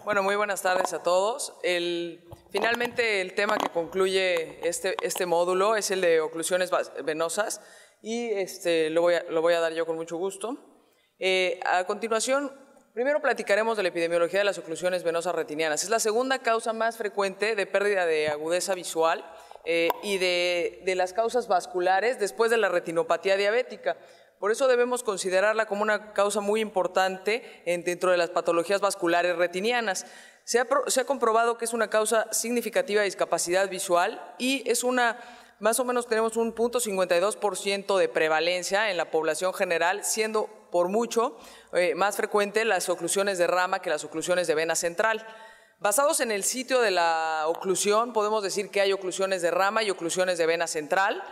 Bueno, muy buenas tardes a todos. Finalmente el tema que concluye este módulo es el de oclusiones venosas y lo voy a dar yo con mucho gusto. A continuación, primero platicaremos de la epidemiología de las oclusiones venosas retinianas. Es la segunda causa más frecuente de pérdida de agudeza visual y de las causas vasculares después de la retinopatía diabética. Por eso debemos considerarla como una causa muy importante dentro de las patologías vasculares retinianas. Se ha comprobado que es una causa significativa de discapacidad visual y más o menos tenemos un 0.52% de prevalencia en la población general, siendo por mucho más frecuente las oclusiones de rama que las oclusiones de vena central. Basados en el sitio de la oclusión, podemos decir que hay oclusiones de rama y oclusiones de vena central.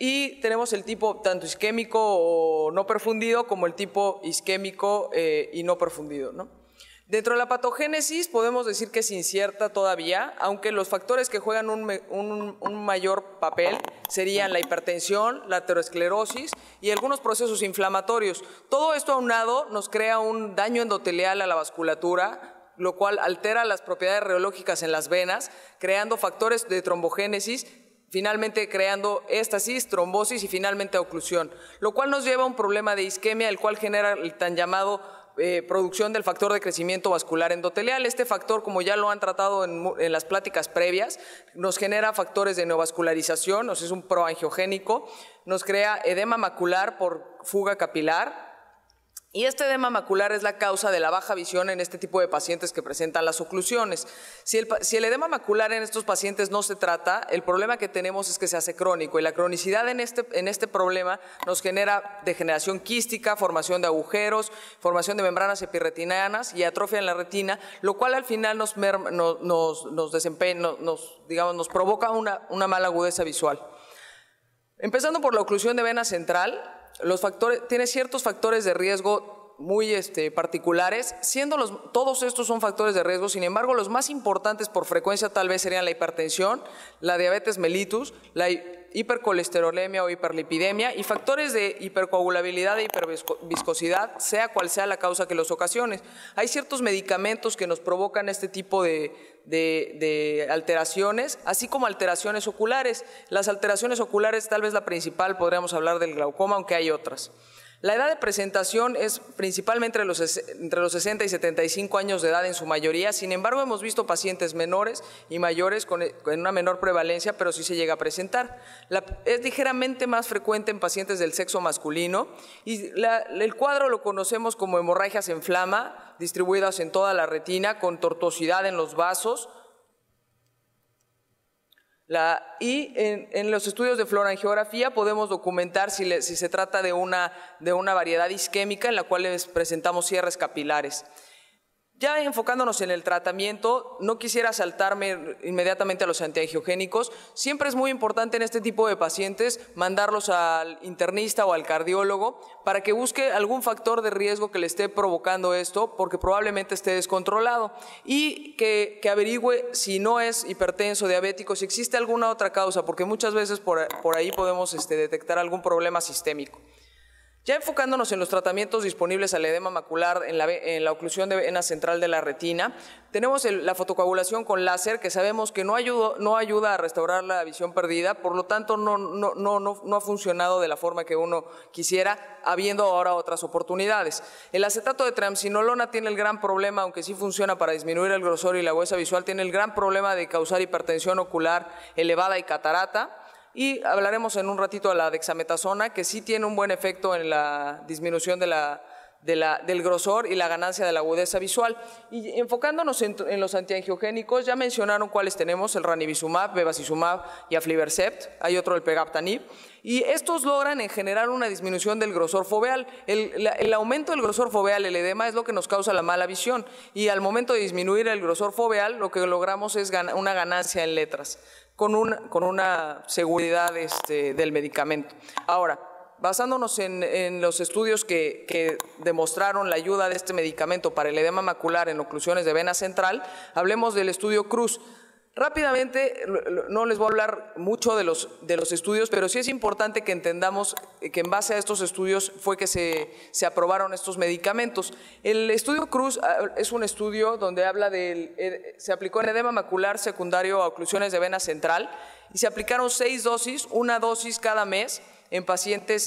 Y tenemos el tipo tanto isquémico o no perfundido como el tipo isquémico y no perfundido, ¿no? Dentro de la patogénesis podemos decir que es incierta todavía, aunque los factores que juegan un mayor papel serían la hipertensión, la aterosclerosis y algunos procesos inflamatorios. Todo esto aunado nos crea un daño endotelial a la vasculatura, lo cual altera las propiedades reológicas en las venas, creando factores de trombogénesis, finalmente creando éstasis, trombosis y finalmente oclusión, lo cual nos lleva a un problema de isquemia, el cual genera el tan llamado producción del factor de crecimiento vascular endotelial. Este factor, como ya lo han tratado en las pláticas previas, nos genera factores de neovascularización, es un proangiogénico, nos crea edema macular por fuga capilar. Y este edema macular es la causa de la baja visión en este tipo de pacientes que presentan las oclusiones. Si el edema macular en estos pacientes no se trata, el problema que tenemos es que se hace crónico y la cronicidad en este problema nos genera degeneración quística, formación de agujeros, formación de membranas epirretinianas y atrofia en la retina, lo cual al final nos provoca una mala agudeza visual. Empezando por la oclusión de vena central, tiene ciertos factores de riesgo muy particulares, todos estos son factores de riesgo. Sin embargo, los más importantes por frecuencia tal vez serían la hipertensión, la diabetes mellitus, la hipercolesterolemia o hiperlipidemia y factores de hipercoagulabilidad e hiperviscosidad, sea cual sea la causa que los ocasione. Hay ciertos medicamentos que nos provocan este tipo de alteraciones, así como alteraciones oculares. Las alteraciones oculares, tal vez la principal, podríamos hablar del glaucoma, aunque hay otras. La edad de presentación es principalmente entre los 60 y 75 años de edad en su mayoría. Sin embargo, hemos visto pacientes menores y mayores con una menor prevalencia, pero sí se llega a presentar. Es ligeramente más frecuente en pacientes del sexo masculino y el cuadro lo conocemos como hemorragias en flama, distribuidas en toda la retina, con tortuosidad en los vasos. En los estudios de fluorangiografía podemos documentar si se trata de una variedad isquémica en la cual les presentamos cierres capilares. Ya enfocándonos en el tratamiento, no quisiera saltarme inmediatamente a los antiangiogénicos. Siempre es muy importante en este tipo de pacientes mandarlos al internista o al cardiólogo para que busque algún factor de riesgo que le esté provocando esto, porque probablemente esté descontrolado, y que averigüe si no es hipertenso, diabético, si existe alguna otra causa, porque muchas veces por ahí podemos detectar algún problema sistémico. Ya enfocándonos en los tratamientos disponibles al edema macular en la oclusión de vena central de la retina, tenemos la fotocoagulación con láser, que sabemos que no ayuda a restaurar la visión perdida, por lo tanto no ha funcionado de la forma que uno quisiera, habiendo ahora otras oportunidades. El acetato de triamcinolona tiene el gran problema, aunque sí funciona para disminuir el grosor y la agudeza visual, tiene el gran problema de causar hipertensión ocular elevada y catarata. Y hablaremos en un ratito de la dexametasona, que sí tiene un buen efecto en la disminución del grosor y la ganancia de la agudeza visual. Y enfocándonos en los antiangiogénicos, ya mencionaron cuáles tenemos: el ranibizumab, bevacizumab y aflibercept. Hay otro, el pegaptanib. Y estos logran en general una disminución del grosor foveal. El aumento del grosor foveal, el edema, es lo que nos causa la mala visión. Y al momento de disminuir el grosor foveal, lo que logramos es una ganancia en letras, con una seguridad del medicamento. Ahora, basándonos en los estudios que demostraron la ayuda de este medicamento para el edema macular en oclusiones de vena central, hablemos del estudio CRUZ. Rápidamente, no les voy a hablar mucho de los estudios, pero sí es importante que entendamos que en base a estos estudios fue que se aprobaron estos medicamentos. El estudio Cruz es un estudio donde habla se aplicó en edema macular secundario a oclusiones de vena central y se aplicaron 6 dosis, una dosis cada mes en pacientes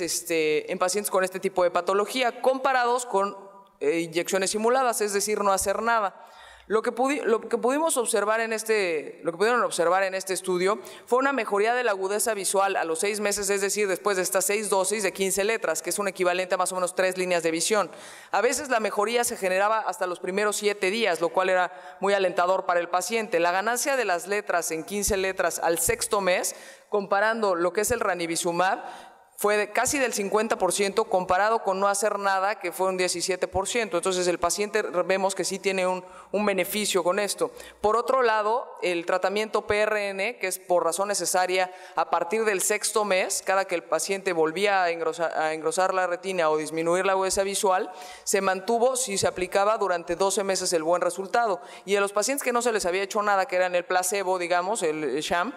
con este tipo de patología, comparados con inyecciones simuladas, es decir, no hacer nada. Lo que pudimos observar lo que pudieron observar en este estudio fue una mejoría de la agudeza visual a los 6 meses, es decir, después de estas 6 dosis de 15 letras, que es un equivalente a más o menos 3 líneas de visión. A veces la mejoría se generaba hasta los primeros 7 días, lo cual era muy alentador para el paciente. La ganancia de las letras en 15 letras al 6º mes, comparando lo que es el ranibizumab, fue casi del 50% comparado con no hacer nada, que fue un 17%. Entonces el paciente vemos que sí tiene un beneficio con esto. Por otro lado, el tratamiento PRN, que es por razón necesaria a partir del 6º mes, cada que el paciente volvía a engrosar la retina o disminuir la agudeza visual, se mantuvo si se aplicaba durante 12 meses el buen resultado. Y a los pacientes que no se les había hecho nada, que eran el placebo, digamos, el sham,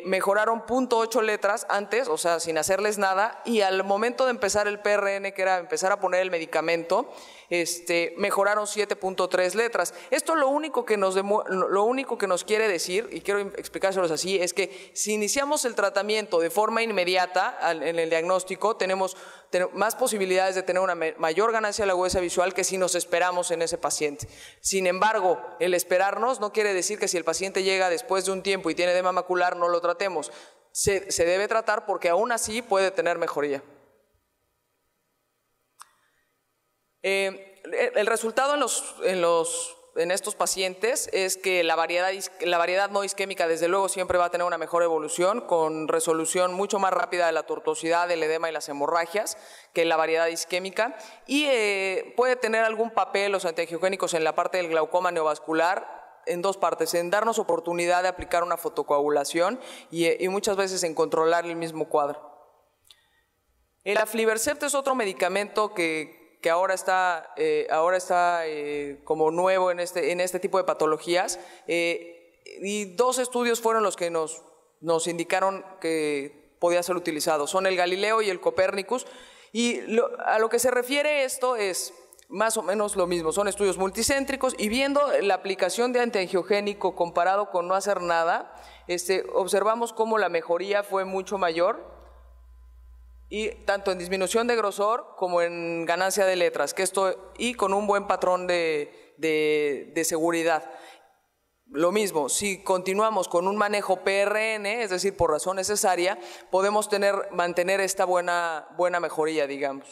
mejoraron 0.8 letras antes, o sea, sin hacerles nada, y al momento de empezar el PRN, que era empezar a poner el medicamento, mejoraron 7.3 letras. Esto lo único que nos quiere decir, y quiero explicárselos así, es que si iniciamos el tratamiento de forma inmediata en el diagnóstico, tenemos más posibilidades de tener una mayor ganancia de la agudeza visual que si nos esperamos en ese paciente. Sin embargo, el esperarnos no quiere decir que si el paciente llega después de un tiempo y tiene edema macular, no lo tratemos. Se debe tratar porque aún así puede tener mejoría. El resultado en estos pacientes es que la variedad no isquémica desde luego siempre va a tener una mejor evolución, con resolución mucho más rápida de la tortuosidad, del edema y las hemorragias que la variedad isquémica, y puede tener algún papel los antiangiogénicos en la parte del glaucoma neovascular en dos partes: en darnos oportunidad de aplicar una fotocoagulación y muchas veces en controlar el mismo cuadro. El aflibercept es otro medicamento que ahora está como nuevo en este tipo de patologías, y 2 estudios fueron los que nos indicaron que podía ser utilizado. Son el Galileo y el Copérnicus, y a lo que se refiere esto es más o menos lo mismo. Son estudios multicéntricos, y viendo la aplicación de antiangiogénico comparado con no hacer nada, observamos cómo la mejoría fue mucho mayor, y tanto en disminución de grosor como en ganancia de letras, y con un buen patrón de seguridad. Lo mismo, si continuamos con un manejo PRN, es decir, por razón necesaria, podemos mantener esta buena mejoría, digamos.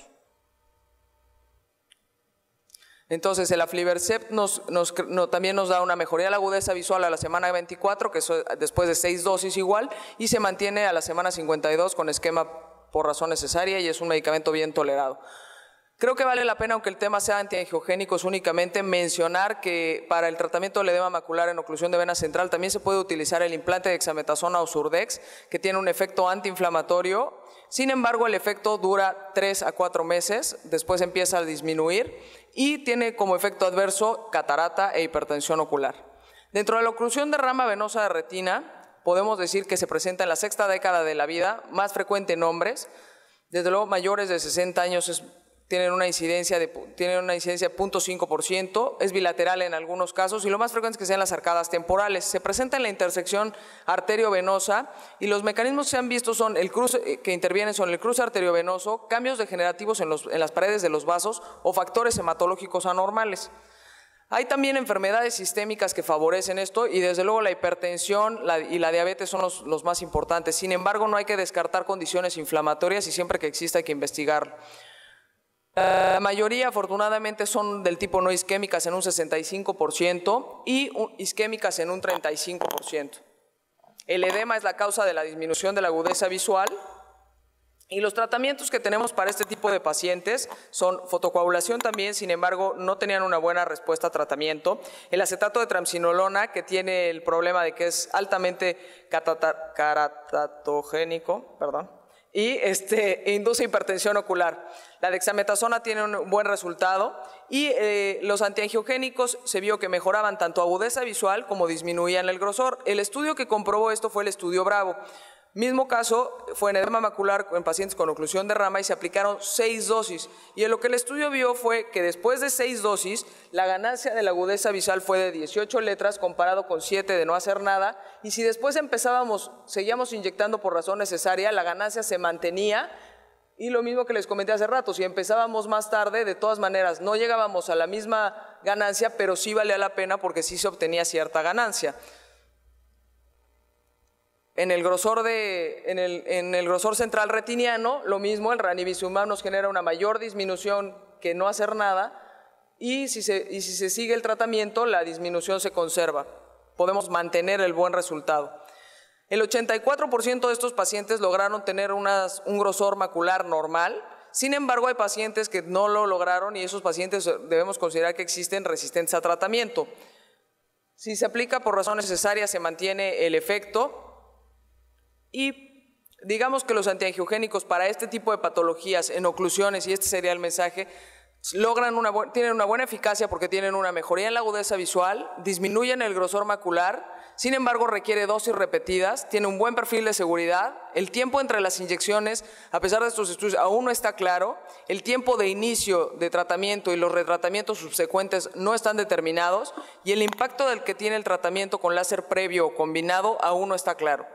Entonces el aflibercept también nos da una mejoría de la agudeza visual a la semana 24, que es después de 6 dosis igual, y se mantiene a la semana 52 con esquema por razón necesaria, y es un medicamento bien tolerado. Creo que vale la pena, aunque el tema sea antiangiogénicos únicamente, mencionar que para el tratamiento del edema macular en oclusión de vena central también se puede utilizar el implante de dexametasona o Surdex, que tiene un efecto antiinflamatorio. Sin embargo, el efecto dura 3 a 4 meses, después empieza a disminuir y tiene como efecto adverso catarata e hipertensión ocular. Dentro de la oclusión de rama venosa de retina, podemos decir que se presenta en la 6ª década de la vida, más frecuente en hombres. Desde luego, mayores de 60 años tienen una incidencia de 0.5%, es bilateral en algunos casos, y lo más frecuente es que sean las arcadas temporales. Se presenta en la intersección arteriovenosa, y los mecanismos que se han visto que intervienen son el cruce arteriovenoso, cambios degenerativos en las paredes de los vasos o factores hematológicos anormales. Hay también enfermedades sistémicas que favorecen esto, y desde luego la hipertensión y la diabetes son los más importantes. Sin embargo, no hay que descartar condiciones inflamatorias, y siempre que exista hay que investigarlo. La mayoría, afortunadamente, son del tipo no isquémicas en un 65% y isquémicas en un 35%. El edema es la causa de la disminución de la agudeza visual. Y los tratamientos que tenemos para este tipo de pacientes son fotocoagulación también, sin embargo, no tenían una buena respuesta a tratamiento. El acetato de triamcinolona, que tiene el problema de que es altamente caratatogénico, y induce hipertensión ocular. La dexametasona tiene un buen resultado y los antiangiogénicos se vio que mejoraban tanto agudeza visual como disminuían el grosor. El estudio que comprobó esto fue el estudio Bravo. Mismo caso fue en edema macular en pacientes con oclusión de rama y se aplicaron 6 dosis. Y lo que el estudio vio fue que después de 6 dosis, la ganancia de la agudeza visual fue de 18 letras comparado con 7 de no hacer nada. Y si después seguíamos inyectando por razón necesaria, la ganancia se mantenía. Y lo mismo que les comenté hace rato, si empezábamos más tarde, de todas maneras no llegábamos a la misma ganancia, pero sí valía la pena porque sí se obtenía cierta ganancia. En el grosor central retiniano, lo mismo, el ranibizumab nos genera una mayor disminución que no hacer nada, y si se sigue el tratamiento, la disminución se conserva. Podemos mantener el buen resultado. El 84% de estos pacientes lograron tener un grosor macular normal. Sin embargo, hay pacientes que no lo lograron y esos pacientes debemos considerar que existen resistentes a tratamiento. Si se aplica por razón necesaria, se mantiene el efecto. Y digamos que los antiangiogénicos para este tipo de patologías en oclusiones, y este sería el mensaje, tienen una buena eficacia porque tienen una mejoría en la agudeza visual, disminuyen el grosor macular, sin embargo requiere dosis repetidas, tiene un buen perfil de seguridad, el tiempo entre las inyecciones, a pesar de estos estudios, aún no está claro, el tiempo de inicio de tratamiento y los retratamientos subsecuentes no están determinados y el impacto del que tiene el tratamiento con láser previo o combinado aún no está claro.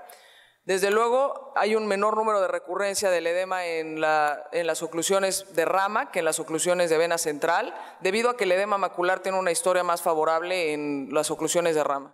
Desde luego, hay un menor número de recurrencia del edema en las oclusiones de rama que en las oclusiones de vena central, debido a que el edema macular tiene una historia más favorable en las oclusiones de rama.